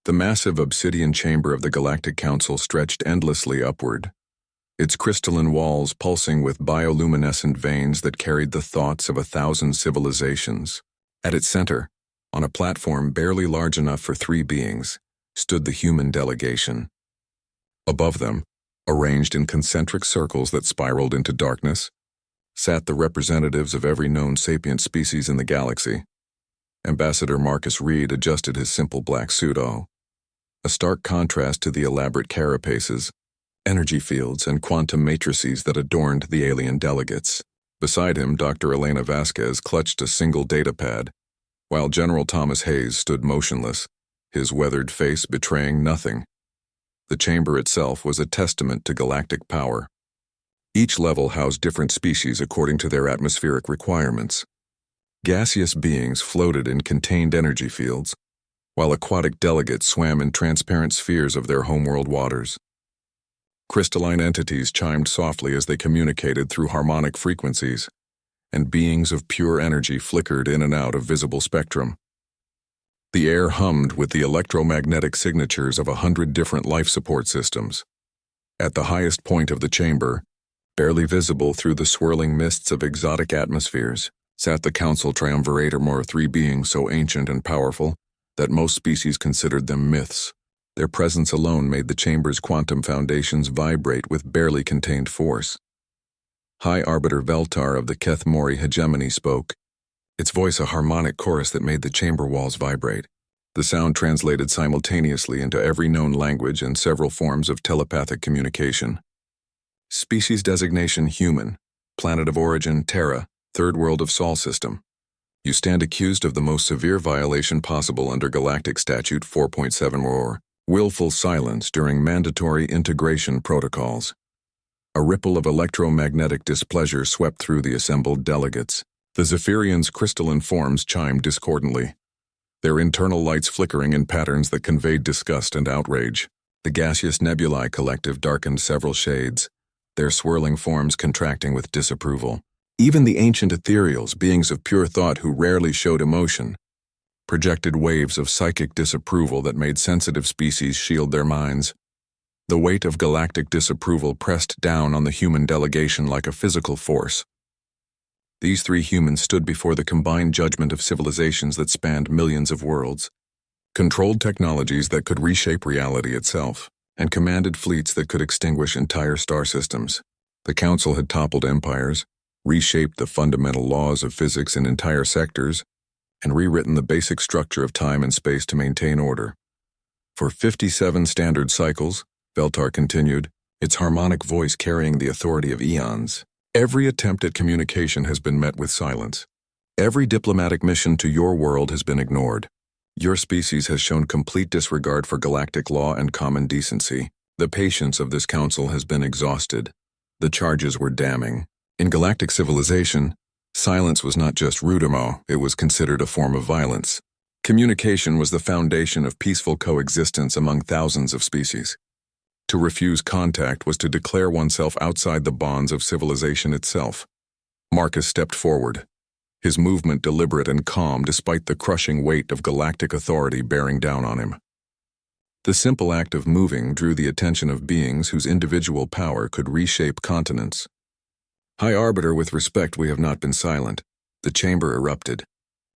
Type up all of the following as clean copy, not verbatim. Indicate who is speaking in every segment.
Speaker 1: The massive obsidian chamber of the Galactic Council stretched endlessly upward, its crystalline walls pulsing with bioluminescent veins that carried the thoughts of 1,000 civilizations. At its center, on a platform barely large enough for 3 beings, stood the human delegation. Above them, arranged in concentric circles that spiraled into darkness, sat the representatives of every known sapient species in the galaxy. Ambassador Marcus Reed adjusted his simple black suit, a stark contrast to the elaborate carapaces, energy fields, and quantum matrices that adorned the alien delegates. Beside him, Dr. Elena Vasquez clutched a single data pad, while General Thomas Hayes stood motionless, his weathered face betraying nothing. The chamber itself was a testament to galactic power. Each level housed different species according to their atmospheric requirements. Gaseous beings floated in contained energy fields, while aquatic delegates swam in transparent spheres of their homeworld waters. Crystalline entities chimed softly as they communicated through harmonic frequencies, and beings of pure energy flickered in and out of visible spectrum. The air hummed with the electromagnetic signatures of 100 different life support systems. At the highest point of the chamber, barely visible through the swirling mists of exotic atmospheres, sat the Council Triumvirator, 3 beings so ancient and powerful that most species considered them myths. Their presence alone made the chamber's quantum foundations vibrate with barely contained force. High Arbiter Veltar of the Keth Mori hegemony spoke, its voice a harmonic chorus that made the chamber walls vibrate. The sound translated simultaneously into every known language and several forms of telepathic communication. Species designation human, planet of origin Terra, third world of Sol system. You stand accused of the most severe violation possible under Galactic Statute 4.7 or willful silence during mandatory integration protocols. A ripple of electromagnetic displeasure swept through the assembled delegates. The Zephyrians' crystalline forms chimed discordantly, their internal lights flickering in patterns that conveyed disgust and outrage. The gaseous nebulae collective darkened several shades, their swirling forms contracting with disapproval. Even the ancient ethereals, beings of pure thought who rarely showed emotion, projected waves of psychic disapproval that made sensitive species shield their minds. The weight of galactic disapproval pressed down on the human delegation like a physical force. These 3 humans stood before the combined judgment of civilizations that spanned millions of worlds, controlled technologies that could reshape reality itself, and commanded fleets that could extinguish entire star systems. The Council had toppled empires, reshaped the fundamental laws of physics in entire sectors, and rewritten the basic structure of time and space to maintain order. For 57 standard cycles, Veltar continued, its harmonic voice carrying the authority of eons, every attempt at communication has been met with silence. Every diplomatic mission to your world has been ignored. Your species has shown complete disregard for galactic law and common decency. The patience of this council has been exhausted. The charges were damning. In galactic civilization, silence was not just rudiment, it was considered a form of violence. Communication was the foundation of peaceful coexistence among thousands of species. To refuse contact was to declare oneself outside the bonds of civilization itself. Marcus stepped forward, his movement deliberate and calm despite the crushing weight of galactic authority bearing down on him. The simple act of moving drew the attention of beings whose individual power could reshape continents. High Arbiter, with respect, we have not been silent. The chamber erupted.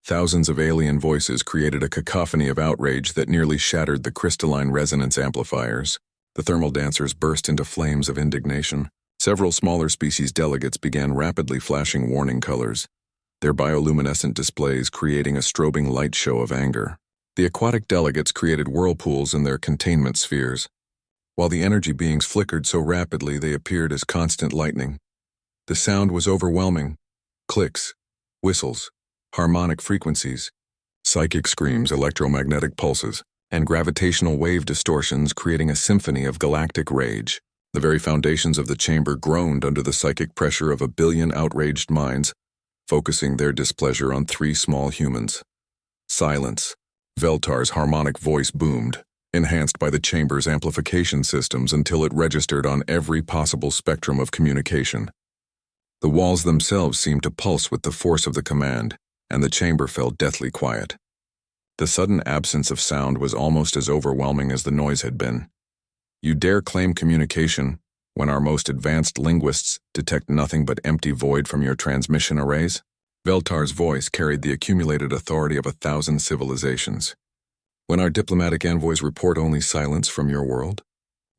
Speaker 1: Thousands of alien voices created a cacophony of outrage that nearly shattered the crystalline resonance amplifiers. The thermal dancers burst into flames of indignation. Several smaller species delegates began rapidly flashing warning colors, their bioluminescent displays creating a strobing light show of anger. The aquatic delegates created whirlpools in their containment spheres, while the energy beings flickered so rapidly they appeared as constant lightning. The sound was overwhelming. Clicks, whistles, harmonic frequencies, psychic screams, electromagnetic pulses, and gravitational wave distortions creating a symphony of galactic rage. The very foundations of the chamber groaned under the psychic pressure of 1 billion outraged minds, focusing their displeasure on 3 small humans. Silence. Veltar's harmonic voice boomed, enhanced by the chamber's amplification systems until it registered on every possible spectrum of communication. The walls themselves seemed to pulse with the force of the command, and the chamber fell deathly quiet. The sudden absence of sound was almost as overwhelming as the noise had been. You dare claim communication when our most advanced linguists detect nothing but empty void from your transmission arrays? Veltar's voice carried the accumulated authority of 1,000 civilizations. When our diplomatic envoys report only silence from your world?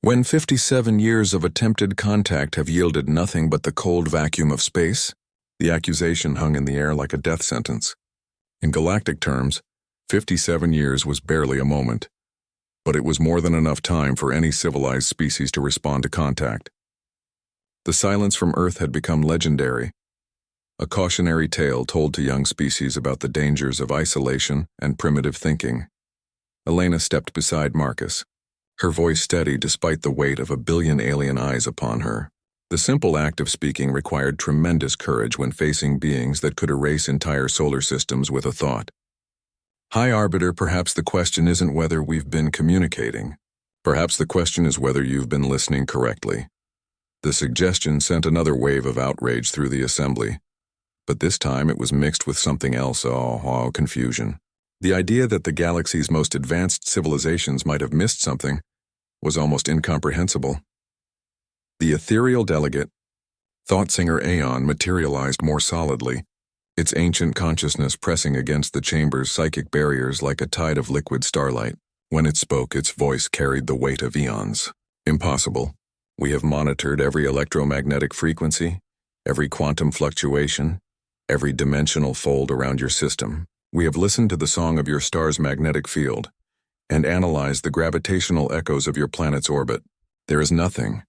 Speaker 1: When 57 years of attempted contact have yielded nothing but the cold vacuum of space? The accusation hung in the air like a death sentence. In galactic terms, 57 years was barely a moment, but it was more than enough time for any civilized species to respond to contact. The silence from Earth had become legendary, a cautionary tale told to young species about the dangers of isolation and primitive thinking. Elena stepped beside Marcus, her voice steady despite the weight of 1 billion alien eyes upon her. The simple act of speaking required tremendous courage when facing beings that could erase entire solar systems with a thought. High Arbiter, perhaps the question isn't whether we've been communicating. Perhaps the question is whether you've been listening correctly. The suggestion sent another wave of outrage through the assembly, but this time it was mixed with something else, confusion. The idea that the galaxy's most advanced civilizations might have missed something was almost incomprehensible. The ethereal delegate, thought singer Aeon, materialized more solidly, its ancient consciousness pressing against the chamber's psychic barriers like a tide of liquid starlight. When it spoke, its voice carried the weight of eons. Impossible. We have monitored every electromagnetic frequency, every quantum fluctuation, every dimensional fold around your system. We have listened to the song of your star's magnetic field and analyzed the gravitational echoes of your planet's orbit. There is nothing.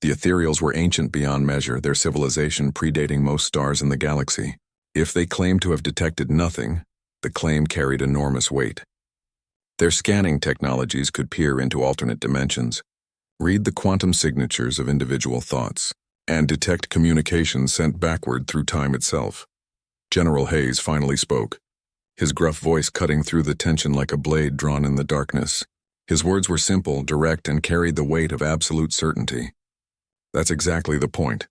Speaker 1: The ethereals were ancient beyond measure, their civilization predating most stars in the galaxy. If they claimed to have detected nothing, the claim carried enormous weight. Their scanning technologies could peer into alternate dimensions, read the quantum signatures of individual thoughts, and detect communications sent backward through time itself. General Hayes finally spoke, his gruff voice cutting through the tension like a blade drawn in the darkness. His words were simple, direct, and carried the weight of absolute certainty. That's exactly the point.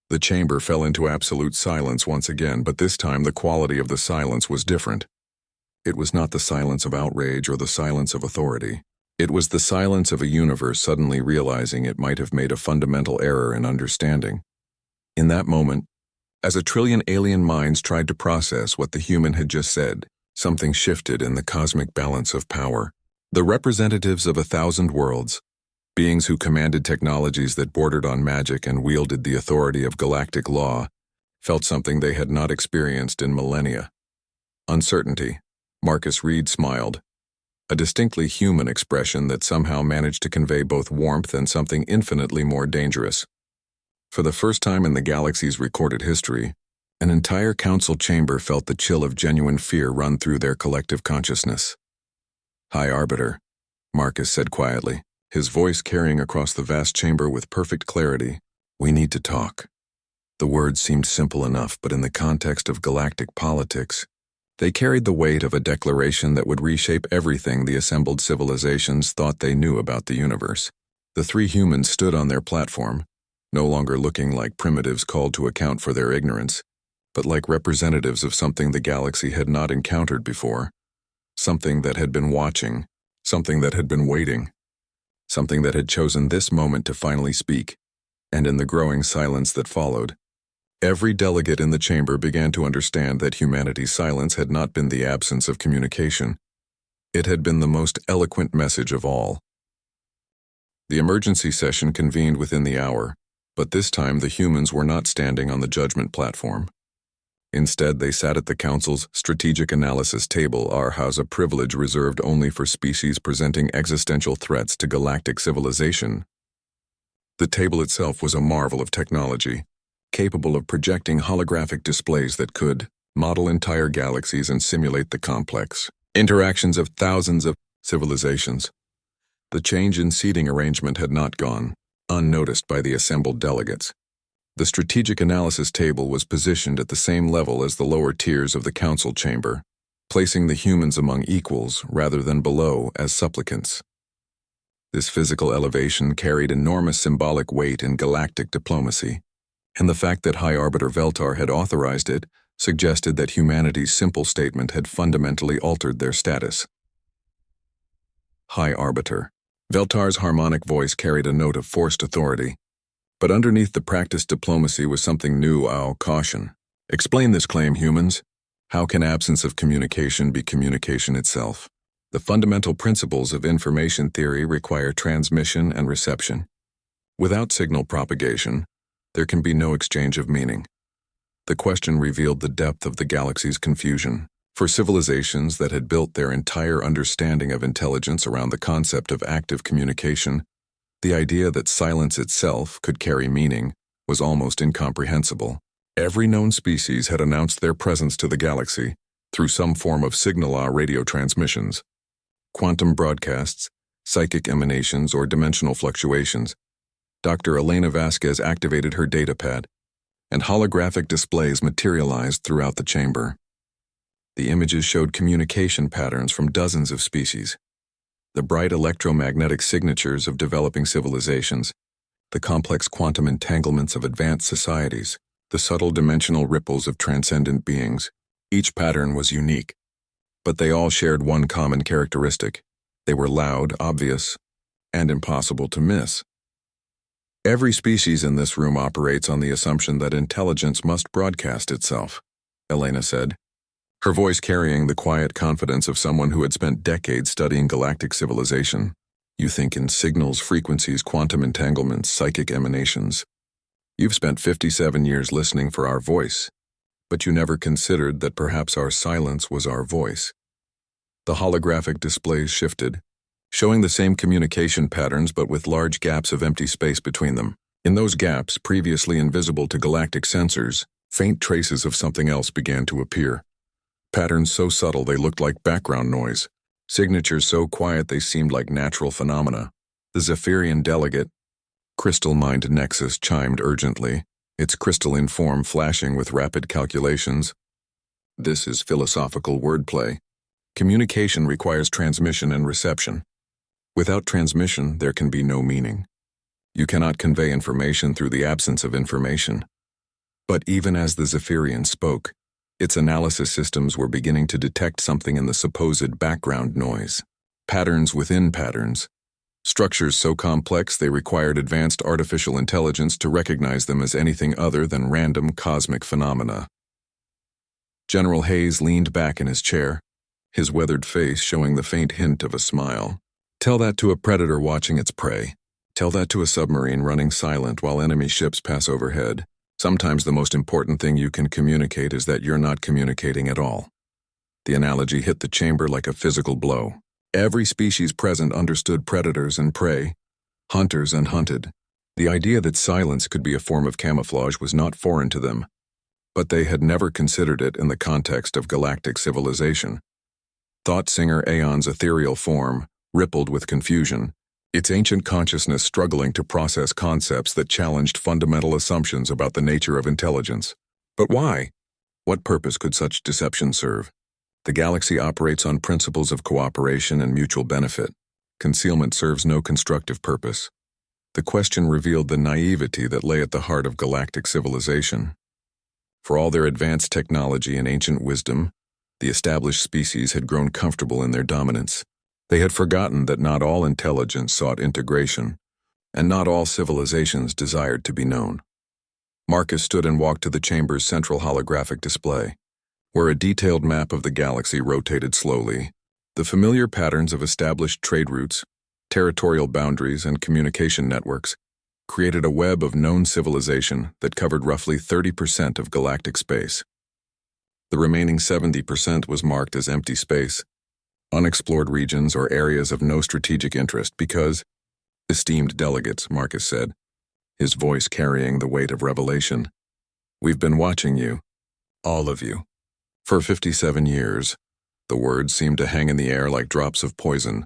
Speaker 1: The chamber fell into absolute silence once again, but this time the quality of the silence was different. It was not the silence of outrage or the silence of authority. It was the silence of a universe suddenly realizing it might have made a fundamental error in understanding. In that moment, as 1 trillion alien minds tried to process what the human had just said, something shifted in the cosmic balance of power. The representatives of 1,000 worlds, beings who commanded technologies that bordered on magic and wielded the authority of galactic law, felt something they had not experienced in millennia. Uncertainty. Marcus Reed smiled, a distinctly human expression that somehow managed to convey both warmth and something infinitely more dangerous. For the first time in the galaxy's recorded history, an entire council chamber felt the chill of genuine fear run through their collective consciousness. "High Arbiter," Marcus said quietly, his voice carrying across the vast chamber with perfect clarity, "we need to talk." The words seemed simple enough, but in the context of galactic politics, they carried the weight of a declaration that would reshape everything the assembled civilizations thought they knew about the universe. The 3 humans stood on their platform, no longer looking like primitives called to account for their ignorance, but like representatives of something the galaxy had not encountered before, something that had been watching, something that had been waiting, something that had chosen this moment to finally speak. And in the growing silence that followed, every delegate in the chamber began to understand that humanity's silence had not been the absence of communication. It had been the most eloquent message of all. The emergency session convened within the hour, but this time the humans were not standing on the judgment platform. Instead, they sat at the Council's strategic analysis table, a privilege reserved only for species presenting existential threats to galactic civilization. The table itself was a marvel of technology, capable of projecting holographic displays that could model entire galaxies and simulate the complex interactions of thousands of civilizations. The change in seating arrangement had not gone unnoticed by the assembled delegates. The strategic analysis table was positioned at the same level as the lower tiers of the council chamber, placing the humans among equals rather than below as supplicants. This physical elevation carried enormous symbolic weight in galactic diplomacy, and the fact that High Arbiter Veltar had authorized it suggested that humanity's simple statement had fundamentally altered their status. High Arbiter. Veltar's harmonic voice carried a note of forced authority. But underneath the practiced diplomacy was something new. I'll caution. Explain this claim, humans. How can absence of communication be communication itself? The fundamental principles of information theory require transmission and reception. Without signal propagation, there can be no exchange of meaning. The question revealed the depth of the galaxy's confusion. For civilizations that had built their entire understanding of intelligence around the concept of active communication, the idea that silence itself could carry meaning was almost incomprehensible. Every known species had announced their presence to the galaxy through some form of signal radio transmissions, quantum broadcasts, psychic emanations, or dimensional fluctuations. Dr. Elena Vasquez activated her datapad, and holographic displays materialized throughout the chamber. The images showed communication patterns from dozens of species, the bright electromagnetic signatures of developing civilizations, the complex quantum entanglements of advanced societies, the subtle dimensional ripples of transcendent beings. Each pattern was unique, but they all shared one common characteristic. They were loud, obvious, and impossible to miss. Every species in this room operates on the assumption that intelligence must broadcast itself, Elena said, her voice carrying the quiet confidence of someone who had spent decades studying galactic civilization. You think in signals, frequencies, quantum entanglements, psychic emanations. You've spent 57 years listening for our voice, but you never considered that perhaps our silence was our voice. The holographic displays shifted, showing the same communication patterns but with large gaps of empty space between them. In those gaps, previously invisible to galactic sensors, faint traces of something else began to appear. Patterns so subtle they looked like background noise, signatures so quiet they seemed like natural phenomena. The Zephyrian delegate, Crystal Mind Nexus, chimed urgently, its crystalline form flashing with rapid calculations. This is philosophical wordplay. Communication requires transmission and reception. Without transmission, there can be no meaning. You cannot convey information through the absence of information. But even as the Zephyrian spoke, its analysis systems were beginning to detect something in the supposed background noise. Patterns within patterns. Structures so complex they required advanced artificial intelligence to recognize them as anything other than random cosmic phenomena. General Hayes leaned back in his chair, his weathered face showing the faint hint of a smile. Tell that to a predator watching its prey. Tell that to a submarine running silent while enemy ships pass overhead. Sometimes the most important thing you can communicate is that you're not communicating at all. The analogy hit the chamber like a physical blow. Every species present understood predators and prey, hunters and hunted. The idea that silence could be a form of camouflage was not foreign to them, but they had never considered it in the context of galactic civilization. Thought Singer Aeon's ethereal form rippled with confusion, its ancient consciousness struggling to process concepts that challenged fundamental assumptions about the nature of intelligence. But why? What purpose could such deception serve? The galaxy operates on principles of cooperation and mutual benefit. Concealment serves no constructive purpose. The question revealed the naivety that lay at the heart of galactic civilization. For all their advanced technology and ancient wisdom, the established species had grown comfortable in their dominance. They had forgotten that not all intelligence sought integration, and not all civilizations desired to be known. Marcus stood and walked to the chamber's central holographic display, where a detailed map of the galaxy rotated slowly. The familiar patterns of established trade routes, territorial boundaries, and communication networks created a web of known civilization that covered roughly 30% of galactic space. The remaining 70% was marked as empty space, unexplored regions or areas of no strategic interest because, esteemed delegates, Marcus said, his voice carrying the weight of revelation, we've been watching you, all of you. For 57 years, the words seemed to hang in the air like drops of poison,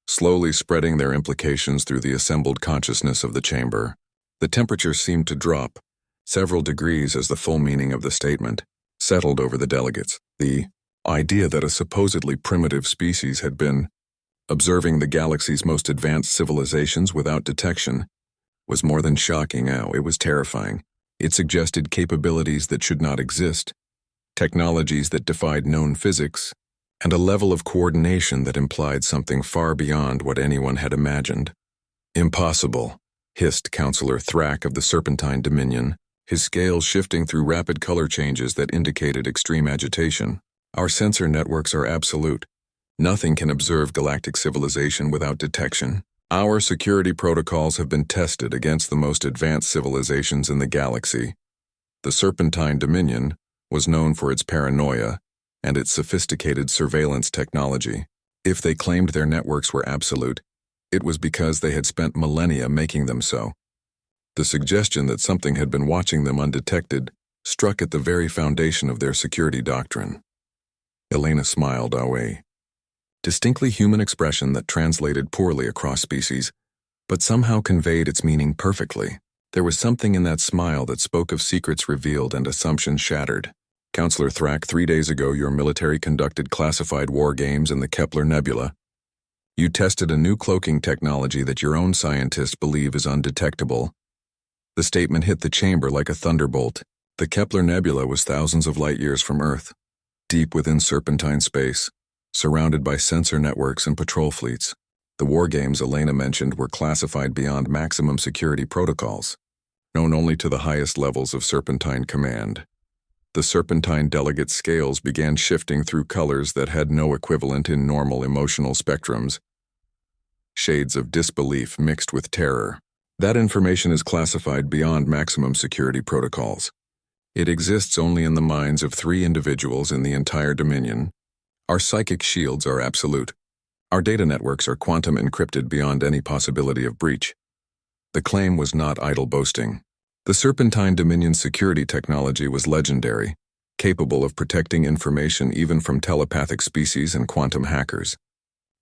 Speaker 1: slowly spreading their implications through the assembled consciousness of the chamber. The temperature seemed to drop several degrees as the full meaning of the statement settled over the delegates. The idea that a supposedly primitive species had been observing the galaxy's most advanced civilizations without detection was more than shocking now, it was terrifying. It suggested capabilities that should not exist, technologies that defied known physics, and a level of coordination that implied something far beyond what anyone had imagined. "Impossible," hissed Counselor Thrak of the Serpentine Dominion, his scales shifting through rapid color changes that indicated extreme agitation. "Our sensor networks are absolute. Nothing can observe galactic civilization without detection. Our security protocols have been tested against the most advanced civilizations in the galaxy." The Serpentine Dominion was known for its paranoia and its sophisticated surveillance technology. If they claimed their networks were absolute, it was because they had spent millennia making them so. The suggestion that something had been watching them undetected struck at the very foundation of their security doctrine. Elena smiled away. Distinctly human expression that translated poorly across species, but somehow conveyed its meaning perfectly. There was something in that smile that spoke of secrets revealed and assumptions shattered. "Counselor Thrak, 3 days ago your military conducted classified war games in the Kepler Nebula. You tested a new cloaking technology that your own scientists believe is undetectable." The statement hit the chamber like a thunderbolt. The Kepler Nebula was thousands of light years from Earth, deep within Serpentine space, surrounded by sensor networks and patrol fleets. The war games Elena mentioned were classified beyond maximum security protocols, known only to the highest levels of Serpentine command. The Serpentine delegates' scales began shifting through colors that had no equivalent in normal emotional spectrums. Shades of disbelief mixed with terror. "That information is classified beyond maximum security protocols. It exists only in the minds of 3 individuals in the entire Dominion. Our psychic shields are absolute. Our data networks are quantum encrypted beyond any possibility of breach." The claim was not idle boasting. The Serpentine Dominion's security technology was legendary, capable of protecting information even from telepathic species and quantum hackers.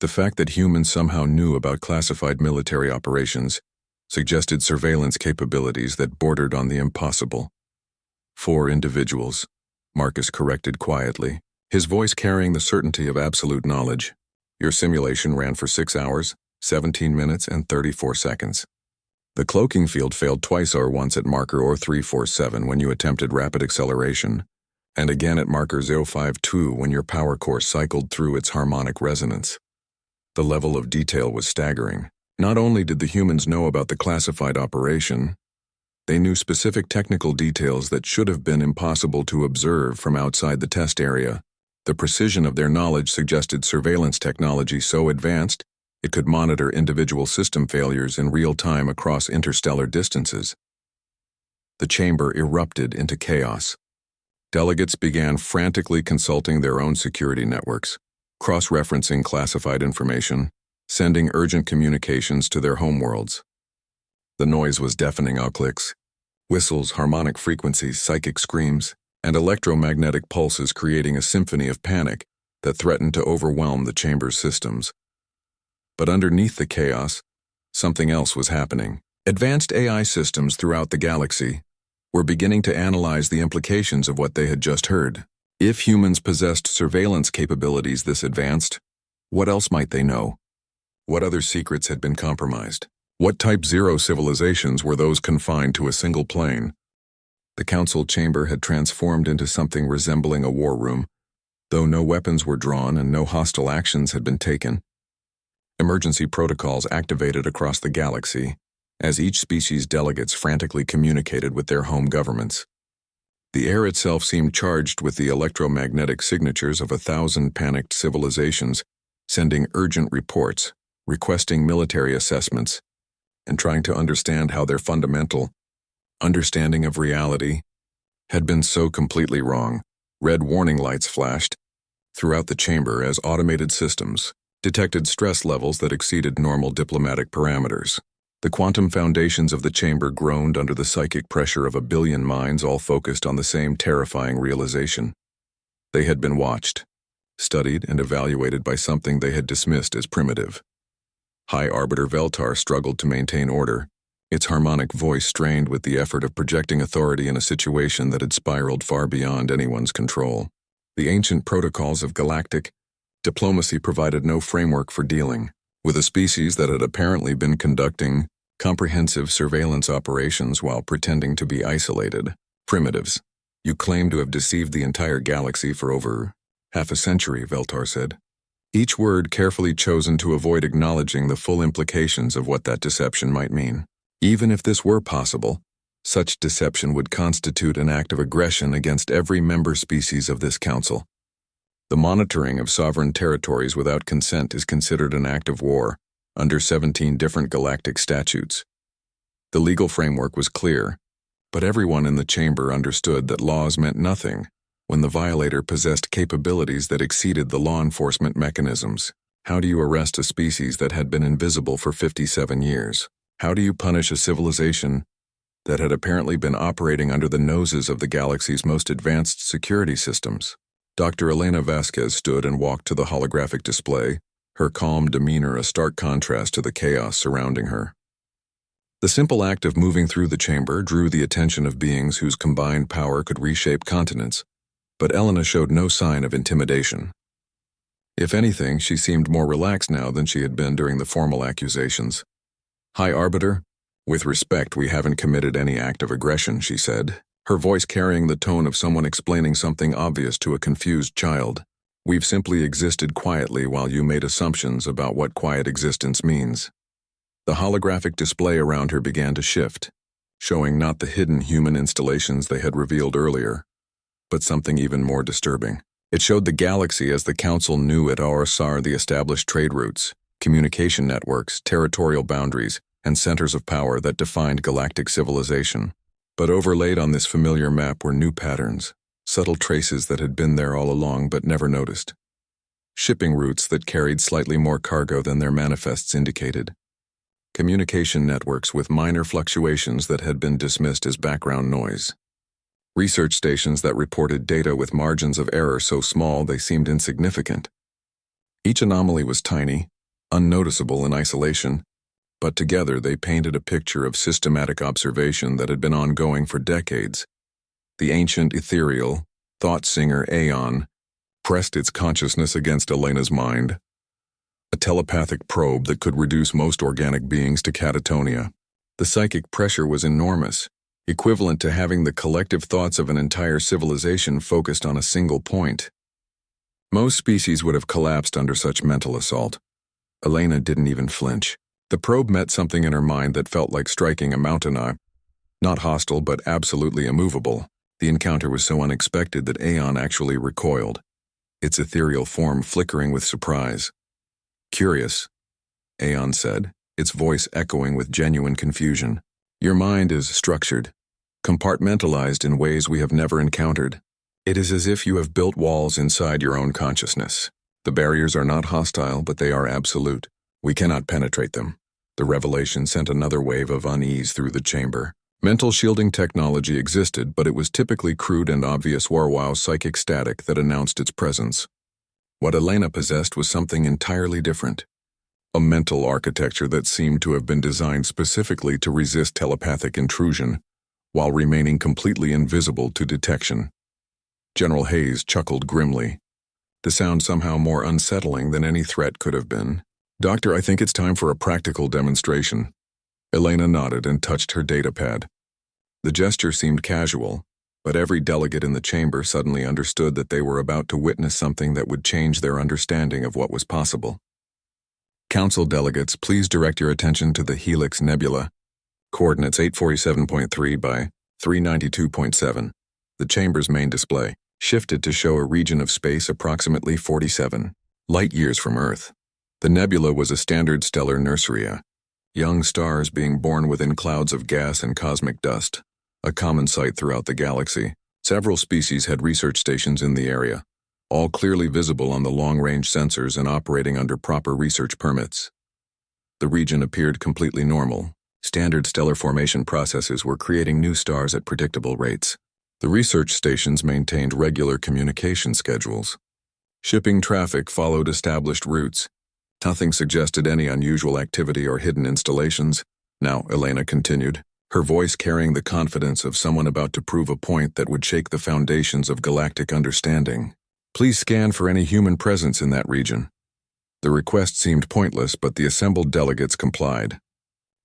Speaker 1: The fact that humans somehow knew about classified military operations suggested surveillance capabilities that bordered on the impossible. 4 individuals, Marcus corrected quietly, his voice carrying the certainty of absolute knowledge. "Your simulation ran for 6 hours, 17 minutes, and 34 seconds. The cloaking field failed twice or once at marker O347 when you attempted rapid acceleration, and again at marker 052 when your power core cycled through its harmonic resonance." The level of detail was staggering. Not only did the humans know about the classified operation, they knew specific technical details that should have been impossible to observe from outside the test area. The precision of their knowledge suggested surveillance technology so advanced it could monitor individual system failures in real time across interstellar distances. The chamber erupted into chaos. Delegates began frantically consulting their own security networks, cross-referencing classified information, sending urgent communications to their homeworlds. The noise was deafening. Clicks, whistles, harmonic frequencies, psychic screams, and electromagnetic pulses creating a symphony of panic that threatened to overwhelm the chamber's systems. But underneath the chaos, something else was happening. Advanced AI systems throughout the galaxy were beginning to analyze the implications of what they had just heard. If humans possessed surveillance capabilities this advanced, what else might they know? What other secrets had been compromised? What Type 0 civilizations were those confined to a single plane? The council chamber had transformed into something resembling a war room, though no weapons were drawn and no hostile actions had been taken. Emergency protocols activated across the galaxy, as each species' delegates frantically communicated with their home governments. The air itself seemed charged with the electromagnetic signatures of 1,000 panicked civilizations, sending urgent reports, requesting military assessments, and trying to understand how their fundamental understanding of reality had been so completely wrong. Red warning lights flashed throughout the chamber as automated systems detected stress levels that exceeded normal diplomatic parameters. The quantum foundations of the chamber groaned under the psychic pressure of 1 billion minds, all focused on the same terrifying realization. They had been watched, studied, and evaluated by something they had dismissed as primitive. High Arbiter Veltar struggled to maintain order, its harmonic voice strained with the effort of projecting authority in a situation that had spiraled far beyond anyone's control. The ancient protocols of galactic diplomacy provided no framework for dealing with a species that had apparently been conducting comprehensive surveillance operations while pretending to be isolated. Primitives, you claim to have deceived the entire galaxy for over Half a century, Veltar said. Each word carefully chosen to avoid acknowledging the full implications of what that deception might mean. Even if this were possible, such deception would constitute an act of aggression against every member species of this council. The monitoring of sovereign territories without consent is considered an act of war under 17 different galactic statutes. The legal framework was clear, but everyone in the chamber understood that laws meant nothing when the violator possessed capabilities that exceeded the law enforcement mechanisms. How do you arrest a species that had been invisible for 57 years? How do you punish a civilization that had apparently been operating under the noses of the galaxy's most advanced security systems? Dr. Elena Vasquez stood and walked to the holographic display, her calm demeanor a stark contrast to the chaos surrounding her. The simple act of moving through the chamber drew the attention of beings whose combined power could reshape continents, but Elena showed no sign of intimidation. If anything, she seemed more relaxed now than she had been during the formal accusations. "High Arbiter, with respect, we haven't committed any act of aggression," she said, her voice carrying the tone of someone explaining something obvious to a confused child. "We've simply existed quietly while you made assumptions about what quiet existence means." The holographic display around her began to shift, showing not the hidden human installations they had revealed earlier, but something even more disturbing. It showed the galaxy as the Council knew it, or the established trade routes, communication networks, territorial boundaries, and centers of power that defined galactic civilization. But overlaid on this familiar map were new patterns, subtle traces that had been there all along but never noticed. Shipping routes that carried slightly more cargo than their manifests indicated. Communication networks with minor fluctuations that had been dismissed as background noise. Research stations that reported data with margins of error so small they seemed insignificant. Each anomaly was tiny, unnoticeable in isolation, but together they painted a picture of systematic observation that had been ongoing for decades. The ancient ethereal, thought singer Aeon pressed its consciousness against Elena's mind, a telepathic probe that could reduce most organic beings to catatonia. The psychic pressure was enormous, equivalent to having the collective thoughts of an entire civilization focused on a single point. Most species would have collapsed under such mental assault. Elena didn't even flinch. The probe met something in her mind that felt like striking a mountain eye. Not hostile, but absolutely immovable. The encounter was so unexpected that Aeon actually recoiled, its ethereal form flickering with surprise. "Curious," Aeon said, its voice echoing with genuine confusion. "Your mind is structured, compartmentalized in ways we have never encountered. It is as if you have built walls inside your own consciousness. The barriers are not hostile, but they are absolute. We cannot penetrate them." The revelation sent another wave of unease through the chamber. Mental shielding technology existed, but it was typically crude and obvious Warwow psychic static that announced its presence. What Elena possessed was something entirely different. A mental architecture that seemed to have been designed specifically to resist telepathic intrusion, while remaining completely invisible to detection. General Hayes chuckled grimly, the sound somehow more unsettling than any threat could have been. "Doctor, I think it's time for a practical demonstration." Elena nodded and touched her datapad. The gesture seemed casual, but every delegate in the chamber suddenly understood that they were about to witness something that would change their understanding of what was possible. "Council delegates, please direct your attention to the Helix Nebula, coordinates 847.3 by 392.7. The chamber's main display shifted to show a region of space approximately 47 light-years from Earth. The nebula was a standard stellar nurseria, young stars being born within clouds of gas and cosmic dust, a common sight throughout the galaxy. Several species had research stations in the area, all clearly visible on the long-range sensors and operating under proper research permits. The region appeared completely normal. Standard stellar formation processes were creating new stars at predictable rates. The research stations maintained regular communication schedules. Shipping traffic followed established routes. Nothing suggested any unusual activity or hidden installations. "Now," Elena continued, her voice carrying the confidence of someone about to prove a point that would shake the foundations of galactic understanding. "Please scan for any human presence in that region." The request seemed pointless, but the assembled delegates complied.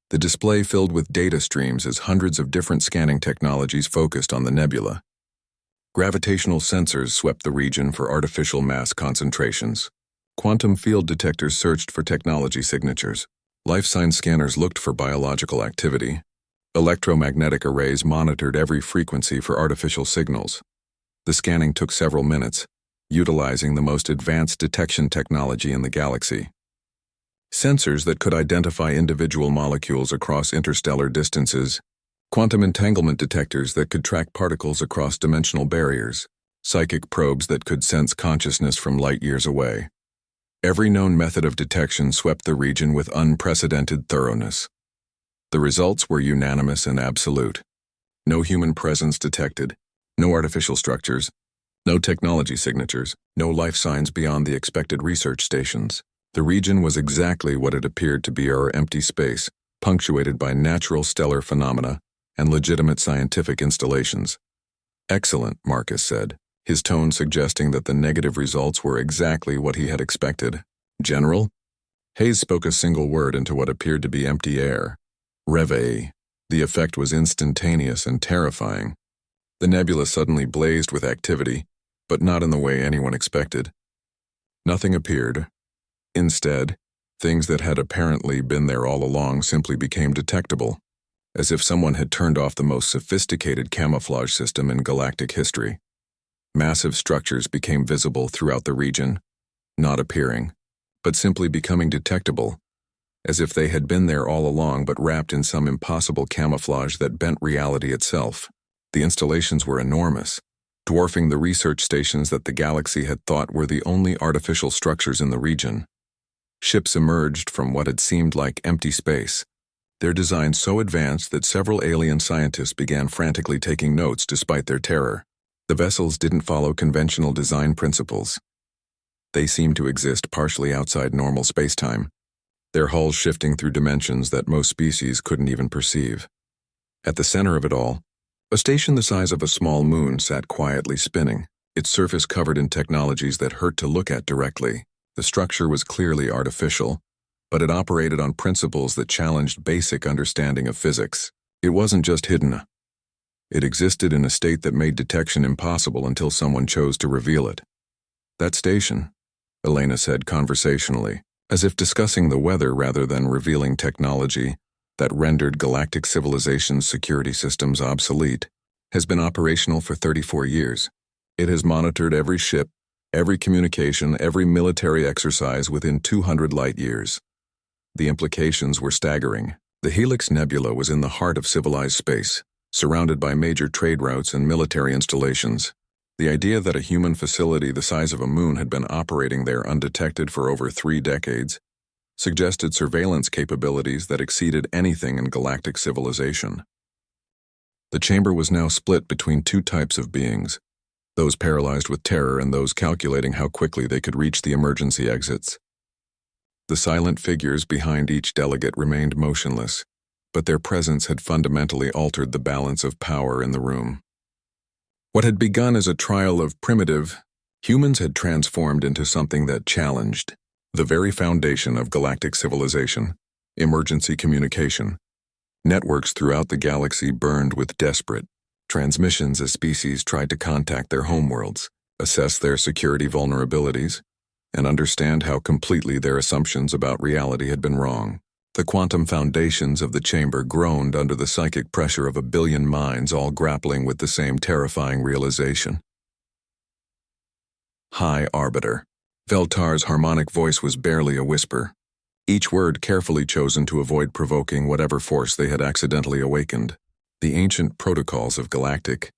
Speaker 1: The display filled with data streams as hundreds of different scanning technologies focused on the nebula. Gravitational sensors swept the region for artificial mass concentrations. Quantum field detectors searched for technology signatures. Life sign scanners looked for biological activity. Electromagnetic arrays monitored every frequency for artificial signals. The scanning took several minutes, utilizing the most advanced detection technology in the galaxy. Sensors that could identify individual molecules across interstellar distances, quantum entanglement detectors that could track particles across dimensional barriers, psychic probes that could sense consciousness from light years away. Every known method of detection swept the region with unprecedented thoroughness. The results were unanimous and absolute. No human presence detected, no artificial structures, no technology signatures, no life signs beyond the expected research stations. The region was exactly what it appeared to be: our empty space, punctuated by natural stellar phenomena and legitimate scientific installations. Excellent, Marcus said, his tone suggesting that the negative results were exactly what he had expected. General? Hayes spoke a single word into what appeared to be empty air. Réveil. The effect was instantaneous and terrifying. The nebula suddenly blazed with activity, but not in the way anyone expected. Nothing appeared. Instead, things that had apparently been there all along simply became detectable, as if someone had turned off the most sophisticated camouflage system in galactic history. Massive structures became visible throughout the region, not appearing, but simply becoming detectable, as if they had been there all along but wrapped in some impossible camouflage that bent reality itself. The installations were enormous, dwarfing the research stations that the galaxy had thought were the only artificial structures in the region. Ships emerged from what had seemed like empty space, their design so advanced that several alien scientists began frantically taking notes despite their terror. The vessels didn't follow conventional design principles. They seemed to exist partially outside normal spacetime, their hulls shifting through dimensions that most species couldn't even perceive. At the center of it all, a station the size of a small moon sat quietly spinning, its surface covered in technologies that hurt to look at directly. The structure was clearly artificial, but it operated on principles that challenged basic understanding of physics. It wasn't just hidden. It existed in a state that made detection impossible until someone chose to reveal it. That station, Elena said conversationally, as if discussing the weather rather than revealing technology that rendered galactic civilization's security systems obsolete, has been operational for 34 years. It has monitored every ship, every communication, every military exercise within 200 light years. The implications were staggering. The Helix Nebula was in the heart of civilized space, surrounded by major trade routes and military installations. The idea that a human facility the size of a moon had been operating there undetected for over 3 decades suggested surveillance capabilities that exceeded anything in galactic civilization. The chamber was now split between two types of beings, those paralyzed with terror and those calculating how quickly they could reach the emergency exits. The silent figures behind each delegate remained motionless, but their presence had fundamentally altered the balance of power in the room. What had begun as a trial of primitive, humans had transformed into something that challenged the very foundation of galactic civilization: emergency communication. Networks throughout the galaxy burned with desperate transmissions as species tried to contact their homeworlds, assess their security vulnerabilities, and understand how completely their assumptions about reality had been wrong. The quantum foundations of the chamber groaned under the psychic pressure of a billion minds all grappling with the same terrifying realization. High Arbiter. Veltar's harmonic voice was barely a whisper, each word carefully chosen to avoid provoking whatever force they had accidentally awakened. The ancient protocols of galactic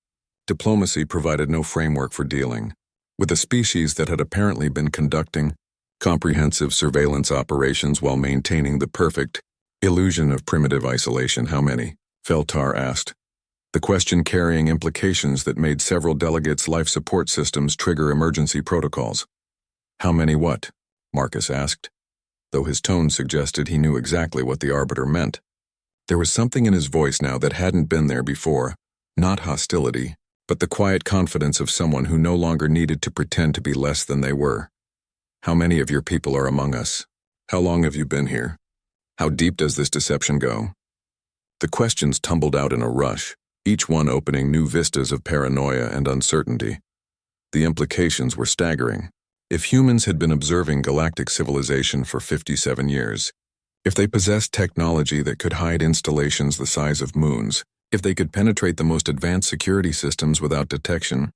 Speaker 1: diplomacy provided no framework for dealing with a species that had apparently been conducting comprehensive surveillance operations while maintaining the perfect illusion of primitive isolation. How many? Veltar asked, the question carrying implications that made several delegates' life support systems trigger emergency protocols. How many what? Marcus asked, though his tone suggested he knew exactly what the Arbiter meant. There was something in his voice now that hadn't been there before, not hostility, but the quiet confidence of someone who no longer needed to pretend to be less than they were. How many of your people are among us? How long have you been here? How deep does this deception go? The questions tumbled out in a rush, each one opening new vistas of paranoia and uncertainty. The implications were staggering. If humans had been observing galactic civilization for 57 years, if they possessed technology that could hide installations the size of moons, if they could penetrate the most advanced security systems without detection,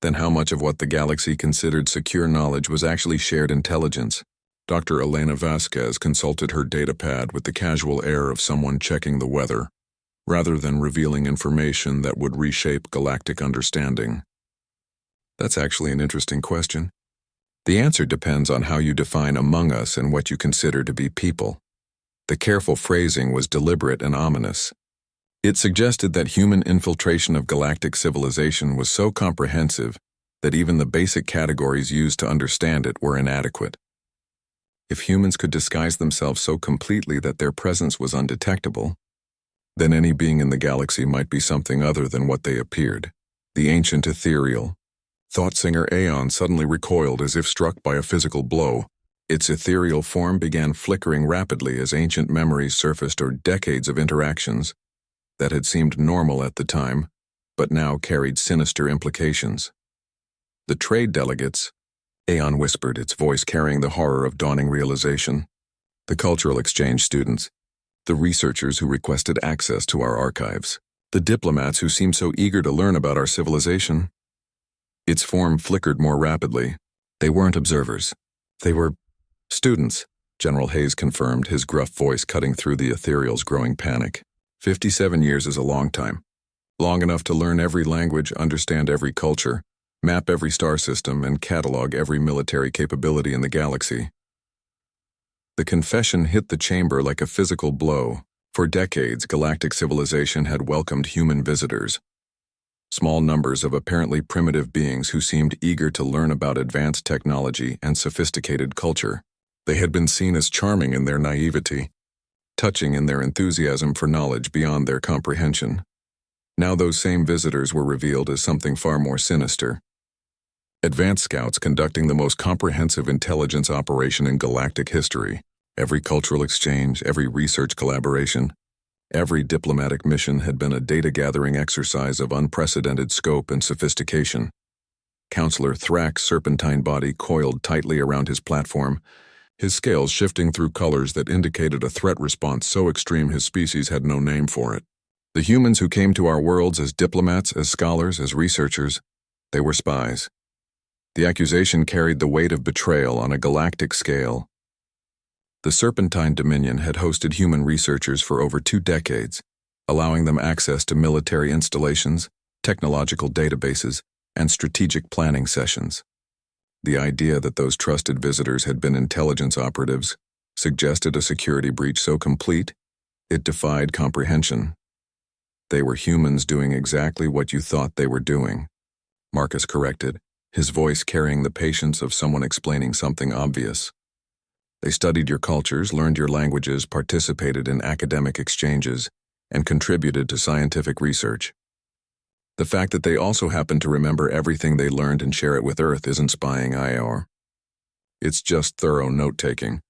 Speaker 1: then how much of what the galaxy considered secure knowledge was actually shared intelligence? Dr. Elena Vasquez consulted her datapad with the casual air of someone checking the weather, rather than revealing information that would reshape galactic understanding. That's actually an interesting question. The answer depends on how you define among us and what you consider to be people. The careful phrasing was deliberate and ominous. It suggested that human infiltration of galactic civilization was so comprehensive that even the basic categories used to understand it were inadequate. If humans could disguise themselves so completely that their presence was undetectable, then any being in the galaxy might be something other than what they appeared. The ancient ethereal thought singer Aeon suddenly recoiled as if struck by a physical blow. Its ethereal form began flickering rapidly as ancient memories surfaced or decades of interactions that had seemed normal at the time, but now carried sinister implications. The trade delegates, Aeon whispered, its voice carrying the horror of dawning realization. The cultural exchange students, the researchers who requested access to our archives, the diplomats who seemed so eager to learn about our civilization. Its form flickered more rapidly. They weren't observers. They were students, General Hayes confirmed, his gruff voice cutting through the ethereal's growing panic. 57 years is a long time. Long enough to learn every language, understand every culture, map every star system, and catalog every military capability in the galaxy. The confession hit the chamber like a physical blow. For decades, galactic civilization had welcomed human visitors. Small numbers of apparently primitive beings who seemed eager to learn about advanced technology and sophisticated culture. They had been seen as charming in their naivety, touching in their enthusiasm for knowledge beyond their comprehension. Now those same visitors were revealed as something far more sinister. Advanced scouts conducting the most comprehensive intelligence operation in galactic history. Every cultural exchange, every research collaboration, every diplomatic mission had been a data-gathering exercise of unprecedented scope and sophistication. Counselor Thrack's serpentine body coiled tightly around his platform, his scales shifting through colors that indicated a threat response so extreme his species had no name for it. The humans who came to our worlds as diplomats, as scholars, as researchers, they were spies. The accusation carried the weight of betrayal on a galactic scale. The Serpentine Dominion had hosted human researchers for over 2 decades, allowing them access to military installations, technological databases, and strategic planning sessions. The idea that those trusted visitors had been intelligence operatives suggested a security breach so complete, it defied comprehension. They were humans doing exactly what you thought they were doing, Marcus corrected, his voice carrying the patience of someone explaining something obvious. They studied your cultures, learned your languages, participated in academic exchanges, and contributed to scientific research. The fact that they also happen to remember everything they learned and share it with Earth isn't spying IR. It's just thorough note-taking.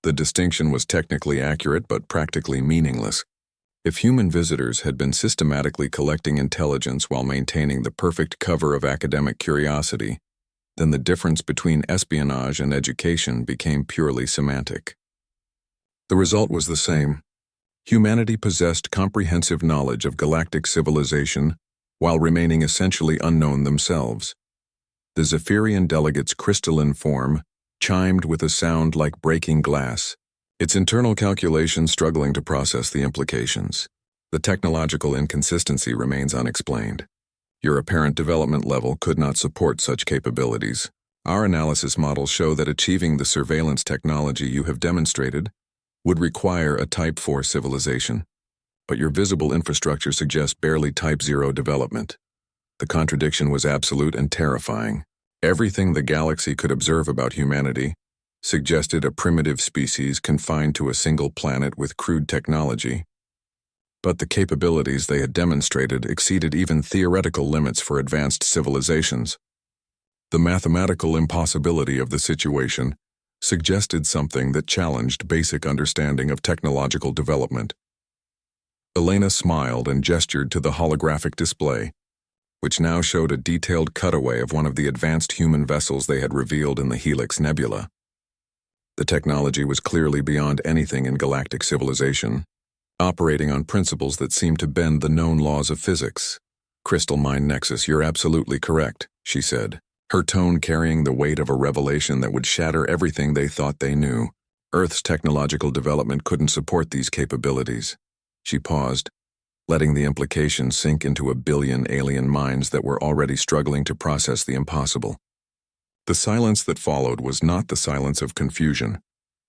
Speaker 1: The distinction was technically accurate but practically meaningless. If human visitors had been systematically collecting intelligence while maintaining the perfect cover of academic curiosity, then the difference between espionage and education became purely semantic. The result was the same. Humanity possessed comprehensive knowledge of galactic civilization while remaining essentially unknown themselves. The Zephyrian delegate's crystalline form chimed with a sound like breaking glass, its internal calculations struggling to process the implications. The technological inconsistency remains unexplained. Your apparent development level could not support such capabilities. Our analysis models show that achieving the surveillance technology you have demonstrated would require a Type 4 civilization, but your visible infrastructure suggests barely Type 0 development. The contradiction was absolute and terrifying. Everything the galaxy could observe about humanity suggested a primitive species confined to a single planet with crude technology. But the capabilities they had demonstrated exceeded even theoretical limits for advanced civilizations. The mathematical impossibility of the situation suggested something that challenged basic understanding of technological development. Elena smiled and gestured to the holographic display, which now showed a detailed cutaway of one of the advanced human vessels they had revealed in the Helix Nebula. The technology was clearly beyond anything in galactic civilization, operating on principles that seemed to bend the known laws of physics. "Crystal Mind Nexus, you're absolutely correct," she said, her tone carrying the weight of a revelation that would shatter everything they thought they knew. Earth's technological development couldn't support these capabilities. She paused, letting the implications sink into a billion alien minds that were already struggling to process the impossible. The silence that followed was not the silence of confusion,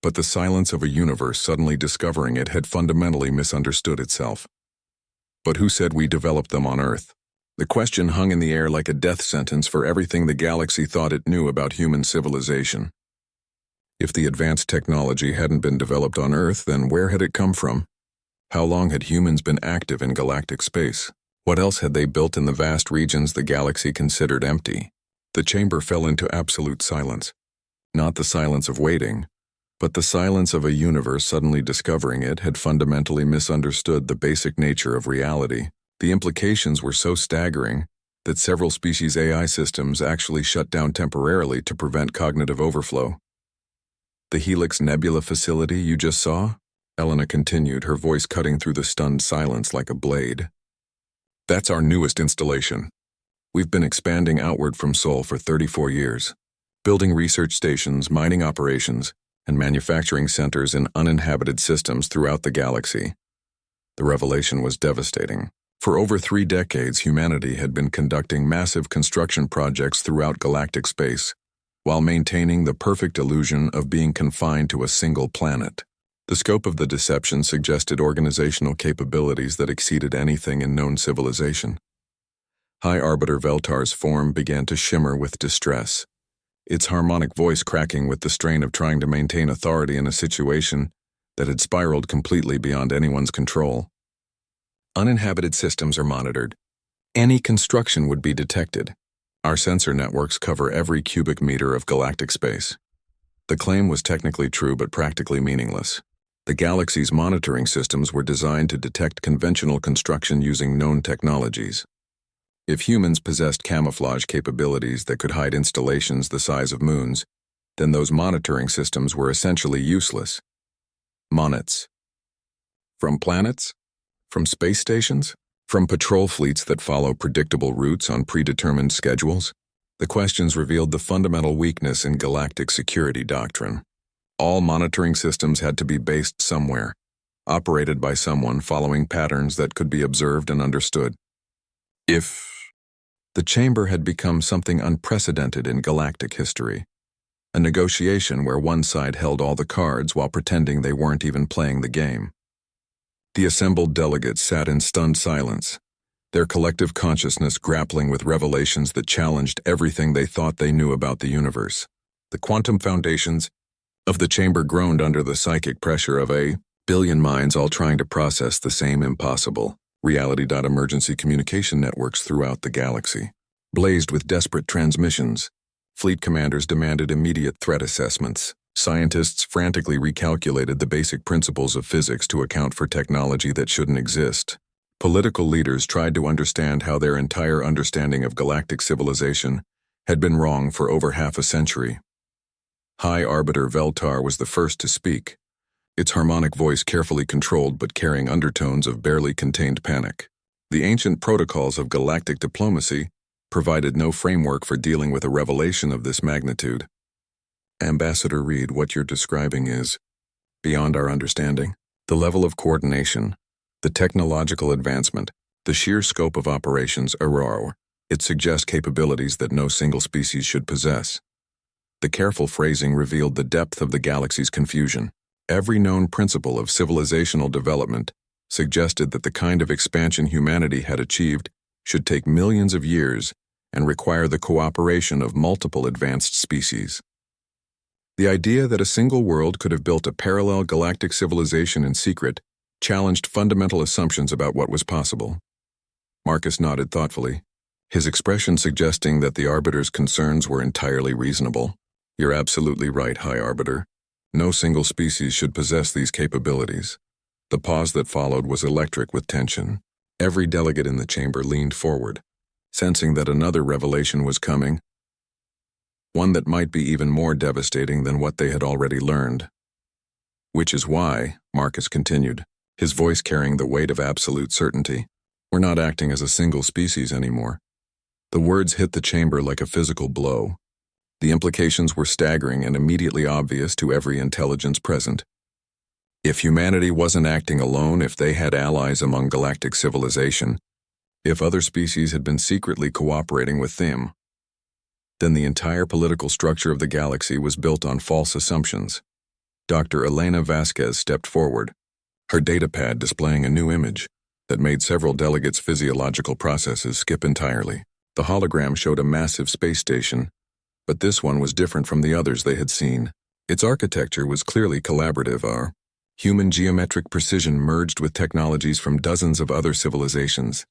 Speaker 1: but the silence of a universe suddenly discovering it had fundamentally misunderstood itself. "But who said we developed them on Earth?" The question hung in the air like a death sentence for everything the galaxy thought it knew about human civilization. If the advanced technology hadn't been developed on Earth, then where had it come from? How long had humans been active in galactic space? What else had they built in the vast regions the galaxy considered empty? The chamber fell into absolute silence. Not the silence of waiting, but the silence of a universe suddenly discovering it had fundamentally misunderstood the basic nature of reality. The implications were so staggering that several species' AI systems actually shut down temporarily to prevent cognitive overflow. "The Helix Nebula facility you just saw?" Elena continued, her voice cutting through the stunned silence like a blade. "That's our newest installation. We've been expanding outward from Sol for 34 years, building research stations, mining operations, and manufacturing centers in uninhabited systems throughout the galaxy." The revelation was devastating. For over 3 decades, humanity had been conducting massive construction projects throughout galactic space, while maintaining the perfect illusion of being confined to a single planet. The scope of the deception suggested organizational capabilities that exceeded anything in known civilization. High Arbiter Veltar's form began to shimmer with distress, its harmonic voice cracking with the strain of trying to maintain authority in a situation that had spiraled completely beyond anyone's control. "Uninhabited systems are monitored. Any construction would be detected. Our sensor networks cover every cubic meter of galactic space." The claim was technically true but practically meaningless. The galaxy's monitoring systems were designed to detect conventional construction using known technologies. If humans possessed camouflage capabilities that could hide installations the size of moons, then those monitoring systems were essentially useless. Monets. From planets? From space stations? From patrol fleets that follow predictable routes on predetermined schedules? The questions revealed the fundamental weakness in galactic security doctrine. All monitoring systems had to be based somewhere, operated by someone following patterns that could be observed and understood. The chamber had become something unprecedented in galactic history, a negotiation where one side held all the cards while pretending they weren't even playing the game. The assembled delegates sat in stunned silence, their collective consciousness grappling with revelations that challenged everything they thought they knew about the universe. The quantum foundations of the chamber groaned under the psychic pressure of a billion minds all trying to process the same impossible. Reality.emergency communication networks throughout the galaxy blazed with desperate transmissions. Fleet commanders demanded immediate threat assessments. Scientists frantically recalculated the basic principles of physics to account for technology that shouldn't exist. Political leaders tried to understand how their entire understanding of galactic civilization had been wrong for over half a century. High Arbiter Veltar was the first to speak, its harmonic voice carefully controlled but carrying undertones of barely contained panic. The ancient protocols of galactic diplomacy provided no framework for dealing with a revelation of this magnitude. "Ambassador Reed, what you're describing is beyond our understanding. The level of coordination, the technological advancement, the sheer scope of operations, it suggests capabilities that no single species should possess." The careful phrasing revealed the depth of the galaxy's confusion. Every known principle of civilizational development suggested that the kind of expansion humanity had achieved should take millions of years and require the cooperation of multiple advanced species. The idea that a single world could have built a parallel galactic civilization in secret challenged fundamental assumptions about what was possible. Marcus nodded thoughtfully, his expression suggesting that the Arbiter's concerns were entirely reasonable. "You're absolutely right, High Arbiter. No single species should possess these capabilities. The pause that followed was electric with tension. Every delegate in the chamber leaned forward, sensing that another revelation was coming, one that might be even more devastating than what they had already learned. Which is why, Marcus continued, his voice carrying the weight of absolute certainty, we're not acting as a single species anymore. The words hit the chamber like a physical blow. The implications were staggering and immediately obvious to every intelligence present. If humanity wasn't acting alone, if they had allies among galactic civilization, if other species had been secretly cooperating with them, then the entire political structure of the galaxy was built on false assumptions. Dr. Elena Vasquez stepped forward, her datapad displaying a new image that made several delegates' physiological processes skip entirely. The hologram showed a massive space station, but this one was different from the others they had seen. Its architecture was clearly collaborative. Human geometric precision merged with technologies from dozens of other civilizations.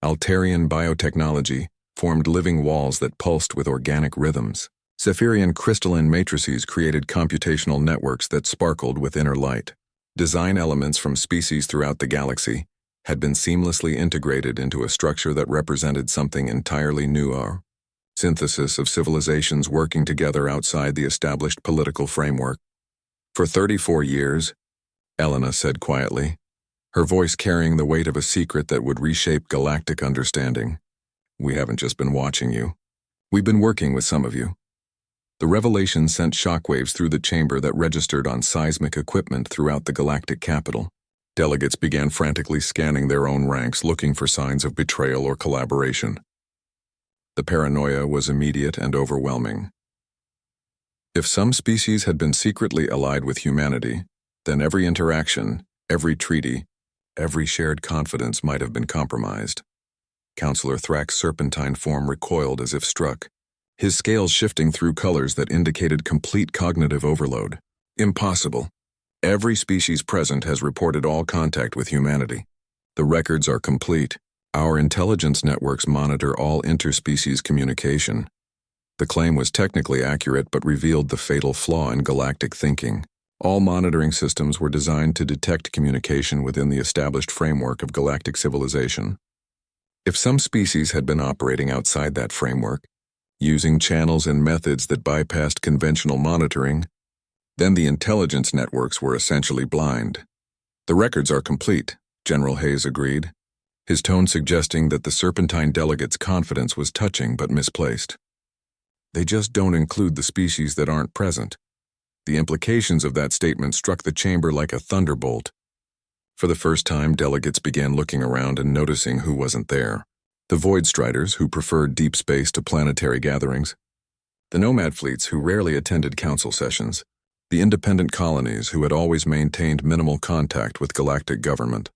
Speaker 1: Altarian biotechnology formed living walls that pulsed with organic rhythms. Zephirian crystalline matrices created computational networks that sparkled with inner light. Design elements from species throughout the galaxy had been seamlessly integrated into a structure that represented something entirely new. Our synthesis of civilizations working together outside the established political framework. For 34 years, Elena said quietly, her voice carrying the weight of a secret that would reshape galactic understanding. We haven't just been watching you. We've been working with some of you. The revelation sent shockwaves through the chamber that registered on seismic equipment throughout the galactic capital. Delegates began frantically scanning their own ranks, looking for signs of betrayal or collaboration. The paranoia was immediate and overwhelming. If some species had been secretly allied with humanity, then every interaction, every treaty, every shared confidence might have been compromised. Counselor Thrack's serpentine form recoiled as if struck, his scales shifting through colors that indicated complete cognitive overload. Impossible. Every species present has reported all contact with humanity. The records are complete. Our intelligence networks monitor all interspecies communication. The claim was technically accurate but revealed the fatal flaw in galactic thinking. All monitoring systems were designed to detect communication within the established framework of galactic civilization. If some species had been operating outside that framework, using channels and methods that bypassed conventional monitoring, then the intelligence networks were essentially blind. The records are complete, General Hayes agreed, his tone suggesting that the serpentine delegate's confidence was touching but misplaced. They just don't include the species that aren't present. The implications of that statement struck the chamber like a thunderbolt. For the first time, delegates began looking around and noticing who wasn't there. The Void Striders, who preferred deep space to planetary gatherings. The Nomad fleets, who rarely attended council sessions. The independent colonies, who had always maintained minimal contact with galactic government.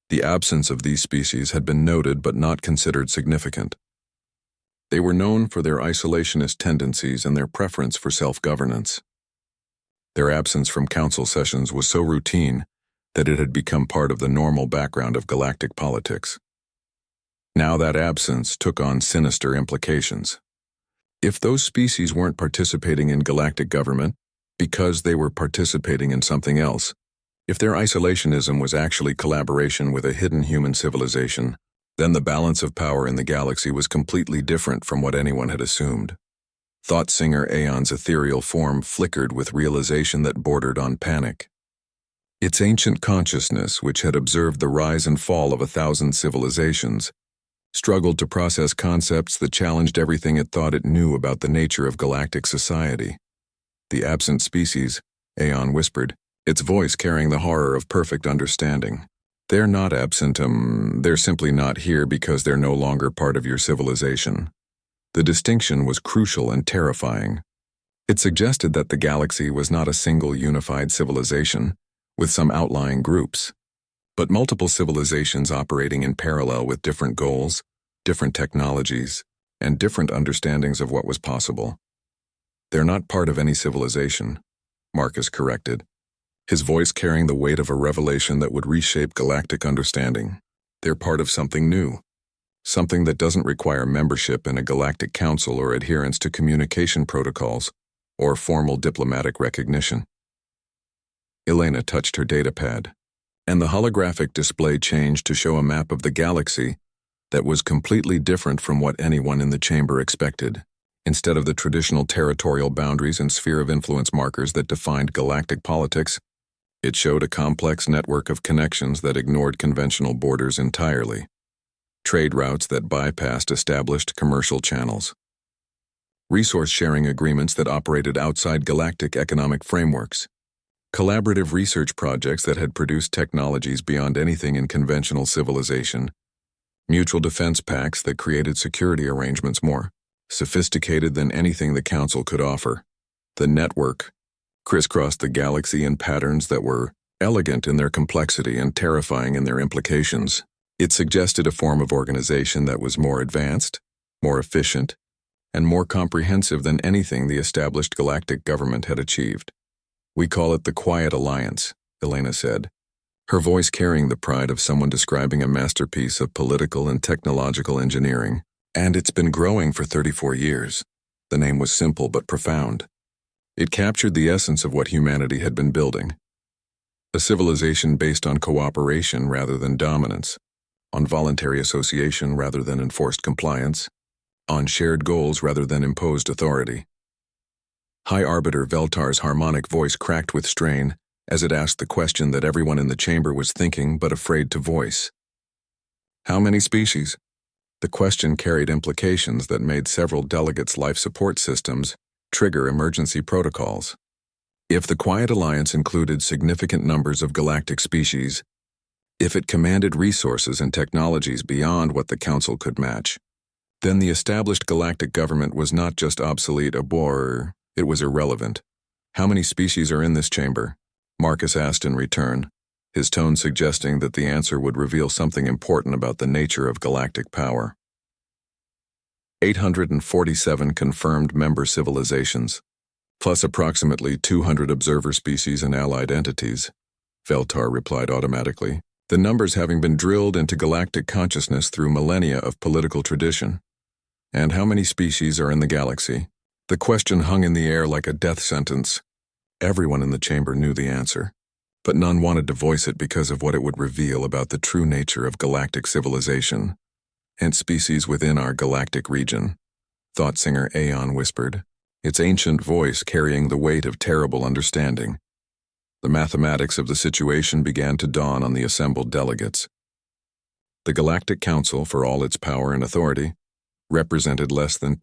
Speaker 1: The absence of these species had been noted but not considered significant. They were known for their isolationist tendencies and their preference for self-governance. Their absence from council sessions was so routine that it had become part of the normal background of galactic politics. Now that absence took on sinister implications. If those species weren't participating in galactic government because they were participating in something else, if their isolationism was actually collaboration with a hidden human civilization, then the balance of power in the galaxy was completely different from what anyone had assumed. Thought Singer Aeon's ethereal form flickered with realization that bordered on panic. Its ancient consciousness, which had observed the rise and fall of 1,000 civilizations, struggled to process concepts that challenged everything it thought it knew about the nature of galactic society. The absent species, Aeon whispered, its voice carrying the horror of perfect understanding. They're not absent, they're simply not here because they're no longer part of your civilization. The distinction was crucial and terrifying. It suggested that the galaxy was not a single unified civilization, with some outlying groups, but multiple civilizations operating in parallel with different goals, different technologies, and different understandings of what was possible. They're not part of any civilization, Marcus corrected, his voice carrying the weight of a revelation that would reshape galactic understanding. They're part of something new, something that doesn't require membership in a galactic council or adherence to communication protocols or formal diplomatic recognition. Elena touched her datapad, And the holographic display changed to show a map of the galaxy that was completely different from what anyone in the chamber expected. Instead of the traditional territorial boundaries and sphere of influence markers that defined galactic politics, it showed a complex network of connections that ignored conventional borders entirely. Trade routes that bypassed established commercial channels. Resource-sharing agreements that operated outside galactic economic frameworks. Collaborative research projects that had produced technologies beyond anything in conventional civilization. Mutual defense pacts that created security arrangements more sophisticated than anything the Council could offer. The network crisscrossed the galaxy in patterns that were elegant in their complexity and terrifying in their implications. It suggested a form of organization that was more advanced, more efficient, and more comprehensive than anything the established galactic government had achieved. "We call it the Quiet Alliance," Elena said, her voice carrying the pride of someone describing a masterpiece of political and technological engineering. "And it's been growing for 34 years. The name was simple but profound. It captured the essence of what humanity had been building. A civilization based on cooperation rather than dominance, on voluntary association rather than enforced compliance, on shared goals rather than imposed authority." High Arbiter Veltar's harmonic voice cracked with strain as it asked the question that everyone in the chamber was thinking but afraid to voice. How many species? The question carried implications that made several delegates' life support systems trigger emergency protocols. If the Quiet Alliance included significant numbers of galactic species, if it commanded resources and technologies beyond what the Council could match, then the established galactic government was not just obsolete or it was irrelevant. "How many species are in this chamber?" Marcus asked in return, his tone suggesting that the answer would reveal something important about the nature of galactic power. 847 confirmed member civilizations, plus approximately 200 observer species and allied entities, Veltar replied automatically, the numbers having been drilled into galactic consciousness through millennia of political tradition. "And how many species are in the galaxy?" The question hung in the air like a death sentence. Everyone in the chamber knew the answer, but none wanted to voice it because of what it would reveal about the true nature of galactic civilization and species within our galactic region, thought singer Aeon whispered, its ancient voice carrying the weight of terrible understanding. The mathematics of the situation began to dawn on the assembled delegates. The Galactic Council, for all its power and authority, represented less than